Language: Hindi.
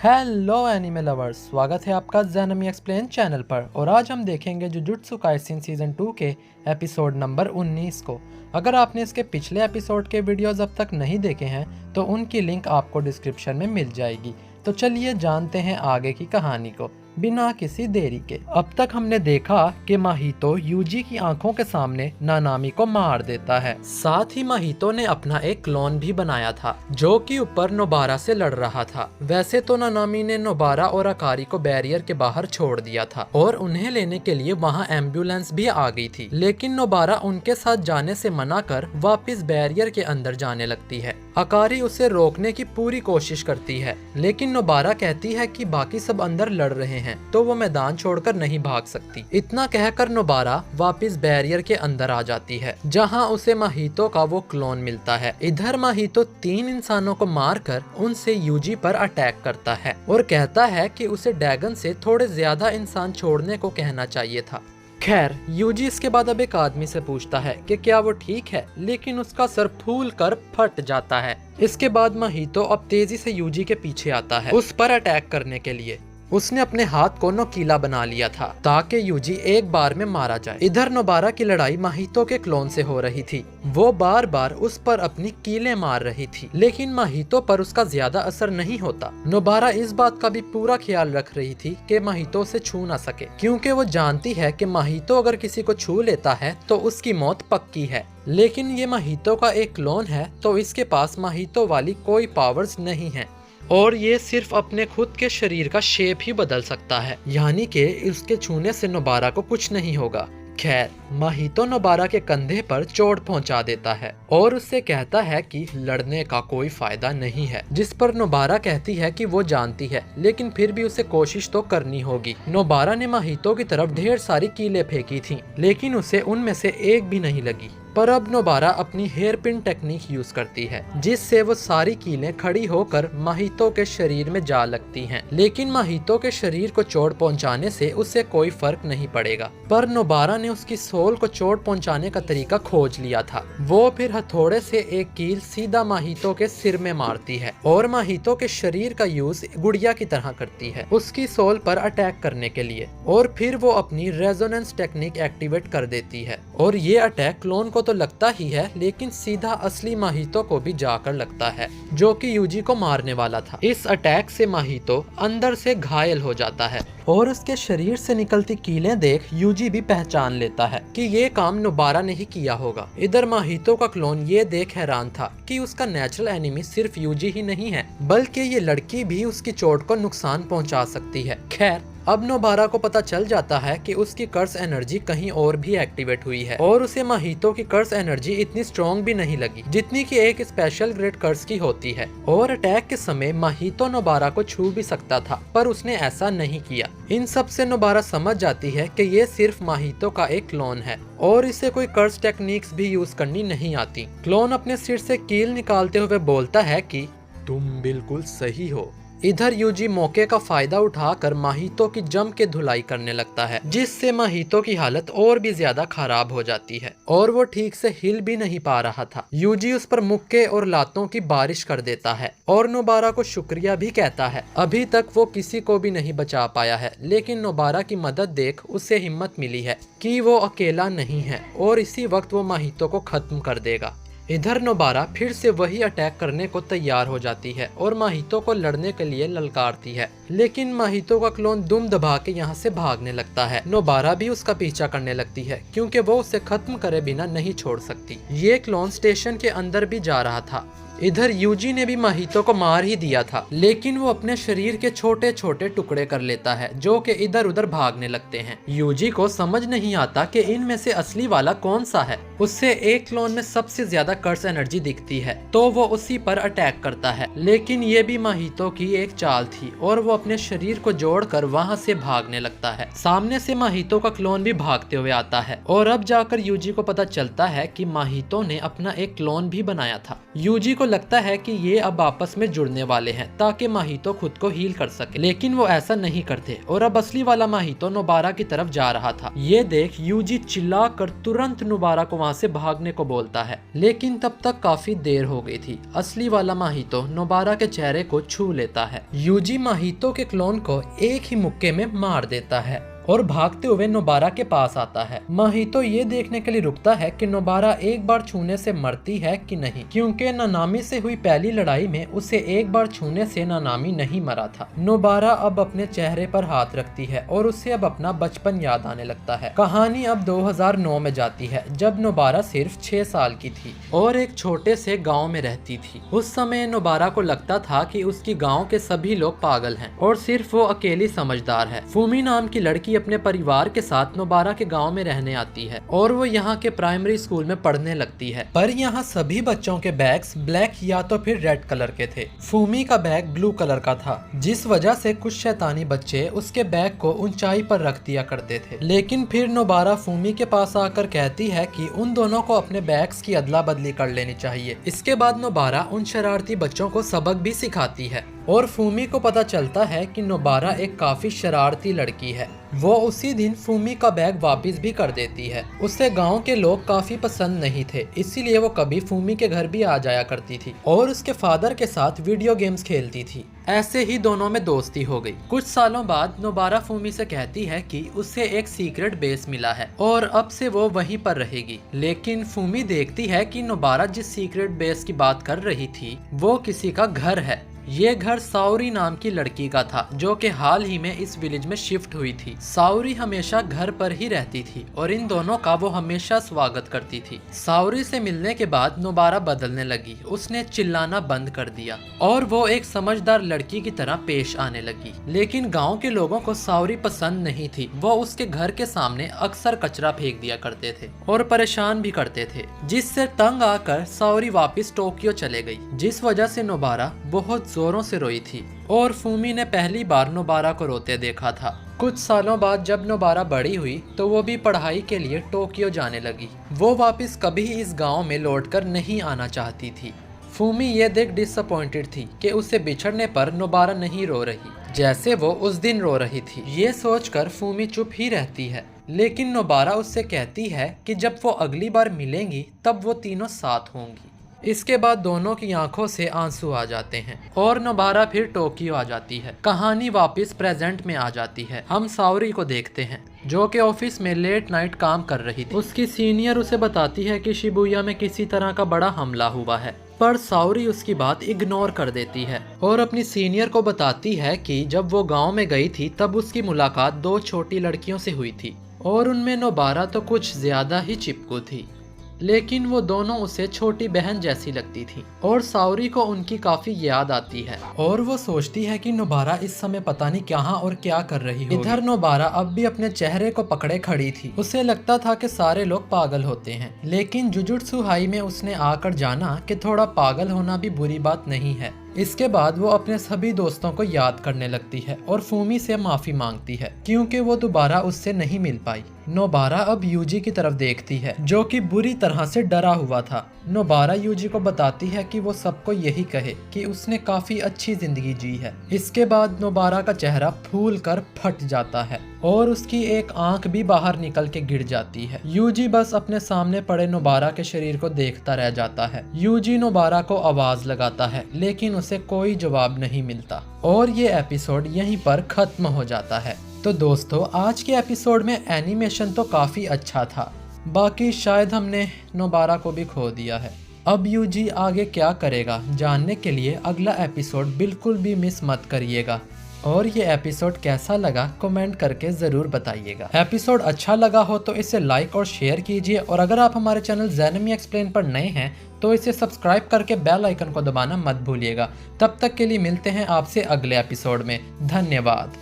हेलो एनिमे लवर्स, स्वागत है आपका ज़ैनमी एक्सप्लेन चैनल पर। और आज हम देखेंगे जुजुत्सु काइसेन सीज़न 2 के एपिसोड नंबर 19 को। अगर आपने इसके पिछले एपिसोड के वीडियोस अब तक नहीं देखे हैं तो उनकी लिंक आपको डिस्क्रिप्शन में मिल जाएगी। तो चलिए जानते हैं आगे की कहानी को बिना किसी देरी के। अब तक हमने देखा कि माहितो यूजी की आंखों के सामने नानामी को मार देता है। साथ ही माहितो ने अपना एक क्लोन भी बनाया था जो कि ऊपर नोबारा से लड़ रहा था। वैसे तो नानामी ने नोबारा और अकारी को बैरियर के बाहर छोड़ दिया था और उन्हें लेने के लिए वहां एम्बुलेंस भी आ गई थी, लेकिन नोबारा उनके साथ जाने से मना कर वापस बैरियर के अंदर जाने लगती है। अकारी उसे रोकने की पूरी कोशिश करती है, लेकिन नोबारा कहती है कि बाकी सब अंदर लड़ रहे हैं तो वो मैदान छोड़कर नहीं भाग सकती। इतना कहकर नोबारा वापस बैरियर के अंदर आ जाती है जहां उसे माहितो का वो क्लोन मिलता है। इधर माहितो 3 इंसानों को मारकर उनसे यूजी पर अटैक करता है और कहता है कि उसे ड्रैगन से थोड़े ज्यादा इंसान छोड़ने को कहना चाहिए था। खैर, यूजी इसके बाद अब एक आदमी से पूछता है कि क्या वो ठीक है, लेकिन उसका सर फूल कर फट जाता है। इसके बाद माहितो अब तेजी से यूजी के पीछे आता है उस पर अटैक करने के लिए। उसने अपने हाथ को नोकीला बना लिया था ताकि यूजी एक बार में मारा जाए। इधर नोबारा की लड़ाई माहितो के क्लोन से हो रही थी। वो बार बार उस पर अपनी कीलें मार रही थी, लेकिन माहितो पर उसका ज्यादा असर नहीं होता। नोबारा इस बात का भी पूरा ख्याल रख रही थी कि माहितो से छू ना सके, क्योंकि वो जानती है कि माहितो अगर किसी को छू लेता है तो उसकी मौत पक्की है। लेकिन ये माहितो का एक क्लोन है तो इसके पास माहितो वाली कोई पावर्स नहीं है और ये सिर्फ अपने खुद के शरीर का शेप ही बदल सकता है, यानी कि उसके छूने से नोबारा को कुछ नहीं होगा। खैर, माहितो नोबारा के कंधे पर चोट पहुंचा देता है और उससे कहता है कि लड़ने का कोई फायदा नहीं है, जिस पर नोबारा कहती है कि वो जानती है, लेकिन फिर भी उसे कोशिश तो करनी होगी। नोबारा ने माहितो की तरफ ढेर सारी कीलें फेंकी थीं, लेकिन उसे उनमें से एक भी नहीं लगी। पर अब नोबारा अपनी हेयर पिन टेक्निक यूज करती है, जिससे वो सारी कीलें खड़ी होकर माहितो के शरीर में जा लगती हैं। लेकिन माहितो के शरीर को चोट पहुंचाने से उसे कोई फर्क नहीं पड़ेगा। पर नोबारा ने उसकी सोल को चोट पहुंचाने का तरीका खोज लिया था। वो फिर हथौड़े से एक कील सीधा माहितो के सिर में मारती है और माहितो के शरीर का यूज गुड़िया की तरह करती है उसकी सोल पर अटैक करने के लिए। और फिर वो अपनी रेजोनेंस टेक्निक एक्टिवेट कर देती है और ये अटैक क्लोन को तो लगता ही है, लेकिन सीधा असली माहितो को भी जाकर लगता है जो कि यूजी को मारने वाला था। इस अटैक से माहितो अंदर से घायल हो जाता है और उसके शरीर से निकलती कीलें देख यूजी भी पहचान लेता है कि ये काम नोबारा ने ही किया होगा। इधर माहितो का क्लोन ये देख हैरान था कि उसका नेचुरल एनिमी सिर्फ यूजी ही नहीं है, बल्कि ये लड़की भी उसकी चोट को नुकसान पहुंचा सकती है। खैर, अब नोबारा को पता चल जाता है कि उसकी कर्स एनर्जी कहीं और भी एक्टिवेट हुई है और उसे माहितो की कर्स एनर्जी इतनी स्ट्रॉन्ग भी नहीं लगी जितनी कि एक स्पेशल ग्रेड कर्स की होती है। और अटैक के समय माहितो नोबारा को छू भी सकता था, पर उसने ऐसा नहीं किया। इन सब से नोबारा समझ जाती है कि ये सिर्फ माहितो का एक क्लोन है और इसे कोई कर्स टेक्निक्स भी यूज करनी नहीं आती। क्लोन अपने सिर से कील निकालते हुए बोलता है कि तुम बिल्कुल सही हो। इधर यूजी मौके का फायदा उठाकर माहितो की जम के धुलाई करने लगता है, जिससे माहितो की हालत और भी ज्यादा खराब हो जाती है और वो ठीक से हिल भी नहीं पा रहा था। यूजी उस पर मुक्के और लातों की बारिश कर देता है और नोबारा को शुक्रिया भी कहता है। अभी तक वो किसी को भी नहीं बचा पाया है, लेकिन नोबारा की मदद देख उसे हिम्मत मिली है कि वो अकेला नहीं है और इसी वक्त वो माहितो को खत्म कर देगा। इधर नोबारा फिर से वही अटैक करने को तैयार हो जाती है और माहितो को लड़ने के लिए ललकारती है, लेकिन माहितो का क्लोन दुम दबा के यहाँ से भागने लगता है। नोबारा भी उसका पीछा करने लगती है क्योंकि वो उसे खत्म करे बिना नहीं छोड़ सकती। ये क्लोन स्टेशन के अंदर भी जा रहा था। इधर यूजी ने भी माहितो को मार ही दिया था, लेकिन वो अपने शरीर के छोटे छोटे टुकड़े कर लेता है जो कि इधर उधर भागने लगते हैं। यूजी को समझ नहीं आता कि इनमें से असली वाला कौन सा है। उससे एक क्लोन में सबसे ज्यादा कर्स एनर्जी दिखती है तो वो उसी पर अटैक करता है, लेकिन ये भी माहितो की एक चाल थी और वो अपने शरीर को जोड़कर वहां से भागने लगता है। सामने से माहितो का क्लोन भी भागते हुए आता है और अब जाकर यूजी को पता चलता है कि माहितो ने अपना एक क्लोन भी बनाया था। यूजी को लगता है कि ये अब आपस में जुड़ने वाले हैं ताकि माहितो खुद को हील कर सके, लेकिन वो ऐसा नहीं करते और अब असली वाला माहितो नोबारा की तरफ जा रहा था। ये देख यूजी चिल्ला कर तुरंत नोबारा को वहाँ से भागने को बोलता है, लेकिन तब तक काफी देर हो गई थी। असली वाला माहितो नोबारा के चेहरे को छू लेता है। यूजी माहितो के क्लोन को एक ही मुक्के में मार देता है और भागते हुए नोबारा के पास आता है। माहितो ये देखने के लिए रुकता है कि नोबारा एक बार छूने से मरती है कि नहीं, क्योंकि नानामी से हुई पहली लड़ाई में उसे एक बार छूने से नानामी नहीं मरा था। नोबारा अब अपने चेहरे पर हाथ रखती है और उसे अब अपना बचपन याद आने लगता है। कहानी अब 2009 में जाती है, जब नोबारा सिर्फ 6 साल की थी और एक छोटे से गाँव में रहती थी। उस समय नोबारा को लगता था कि उसकी गाँव के सभी लोग पागल हैं और सिर्फ वो अकेली समझदार है। फूमी नाम की लड़की अपने परिवार के साथ नोबारा के गांव में रहने आती है और वो यहाँ के प्राइमरी स्कूल में पढ़ने लगती है। पर यहाँ सभी बच्चों के बैग्स ब्लैक या तो फिर रेड कलर के थे। फूमी का बैग ब्लू कलर का था, जिस वजह से कुछ शैतानी बच्चे उसके बैग को ऊंचाई पर रख दिया करते थे। लेकिन फिर नोबारा फूमी के पास आकर कहती है कि उन दोनों को अपने बैग्स की अदला बदली कर लेनी चाहिए। इसके बाद नोबारा उन शरारती बच्चों को सबक भी सिखाती है और फूमी को पता चलता है कि नोबारा एक काफी शरारती लड़की है। वो उसी दिन फूमी का बैग वापस भी कर देती है। उसे गांव के लोग काफी पसंद नहीं थे, इसीलिए वो कभी फूमी के घर भी आ जाया करती थी और उसके फादर के साथ वीडियो गेम्स खेलती थी। ऐसे ही दोनों में दोस्ती हो गई। कुछ सालों बाद नोबारा फूमी से कहती है कि उसे एक सीक्रेट बेस मिला है और अब से वो वहीं पर रहेगी। लेकिन फूमी देखती है कि नोबारा जिस सीक्रेट बेस की बात कर रही थी वो किसी का घर है। ये घर साउरी नाम की लड़की का था, जो कि हाल ही में इस विलेज में शिफ्ट हुई थी। साउरी हमेशा घर पर ही रहती थी और इन दोनों का वो हमेशा स्वागत करती थी। साउरी से मिलने के बाद नोबारा बदलने लगी। उसने चिल्लाना बंद कर दिया और वो एक समझदार लड़की की तरह पेश आने लगी। लेकिन गांव के लोगों को साउरी पसंद नहीं थी। वो उसके घर के सामने अक्सर कचरा फेंक दिया करते थे और परेशान भी करते थे, जिससे तंग आकर साउरी वापस टोक्यो चले गई, जिस वजह से नोबारा बहुत जोरों से रोई थी और फूमी ने पहली बार नोबारा को रोते देखा था। कुछ सालों बाद जब नोबारा बड़ी हुई तो वो भी पढ़ाई के लिए टोक्यो जाने लगी। वो वापस कभी इस गांव में लौटकर नहीं आना चाहती थी। फूमी ये देख डिसअपॉइंटेड थी कि उससे बिछड़ने पर नोबारा नहीं रो रही जैसे वो उस दिन रो रही थी। ये सोचकर फूमी चुप ही रहती है, लेकिन नोबारा उससे कहती है कि जब वो अगली बार मिलेंगी तब वो तीनों साथ होंगी। इसके बाद दोनों की आंखों से आंसू आ जाते हैं और नोबारा फिर टोक्यो आ जाती है। कहानी वापस प्रेजेंट में आ जाती है। हम साउरी को देखते हैं जो कि ऑफिस में लेट नाइट काम कर रही थी। उसकी सीनियर उसे बताती है कि शिबुया में किसी तरह का बड़ा हमला हुआ है, पर साउरी उसकी बात इग्नोर कर देती है और अपनी सीनियर को बताती है कि जब वो गांव में गई थी तब उसकी मुलाकात 2 छोटी लड़कियों से हुई थी और उनमें नोबारा तो कुछ ज्यादा ही चिपकू थी, लेकिन वो दोनों उसे छोटी बहन जैसी लगती थी और साउरी को उनकी काफी याद आती है और वो सोचती है कि नोबारा इस समय पता नहीं कहाँ और क्या कर रही होगी। इधर नोबारा अब भी अपने चेहरे को पकड़े खड़ी थी। उसे लगता था कि सारे लोग पागल होते हैं, लेकिन जुजुत्सु हाई में उसने आकर जाना कि थोड़ा पागल होना भी बुरी बात नहीं है। इसके बाद वो अपने सभी दोस्तों को याद करने लगती है और फूमी से माफी मांगती है क्योंकि वो दोबारा उससे नहीं मिल पाई। नोबारा अब यूजी की तरफ देखती है जो कि बुरी तरह से डरा हुआ था। नोबारा यूजी को बताती है कि वो सबको यही कहे कि उसने काफी अच्छी जिंदगी जी है। इसके बाद नोबारा का चेहरा फूल कर फट जाता है और उसकी एक आंख भी बाहर निकल के गिर जाती है। यूजी बस अपने सामने पड़े नोबारा के शरीर को देखता रह जाता है। यूजी नोबारा को आवाज लगाता है लेकिन उसे कोई जवाब नहीं मिलता और ये एपिसोड यहीं पर खत्म हो जाता है। तो दोस्तों, आज के एपिसोड में एनिमेशन तो काफी अच्छा था, बाकी शायद हमने नोबारा को भी खो दिया है। अब यूजी आगे क्या करेगा जानने के लिए अगला एपिसोड बिल्कुल भी मिस मत करिएगा। और ये एपिसोड कैसा लगा कमेंट करके ज़रूर बताइएगा। एपिसोड अच्छा लगा हो तो इसे लाइक और शेयर कीजिए और अगर आप हमारे चैनल ज़ैनमी एक्सप्लेन पर नए हैं तो इसे सब्सक्राइब करके बेल आइकन को दबाना मत भूलिएगा। तब तक के लिए मिलते हैं आपसे अगले एपिसोड में। धन्यवाद।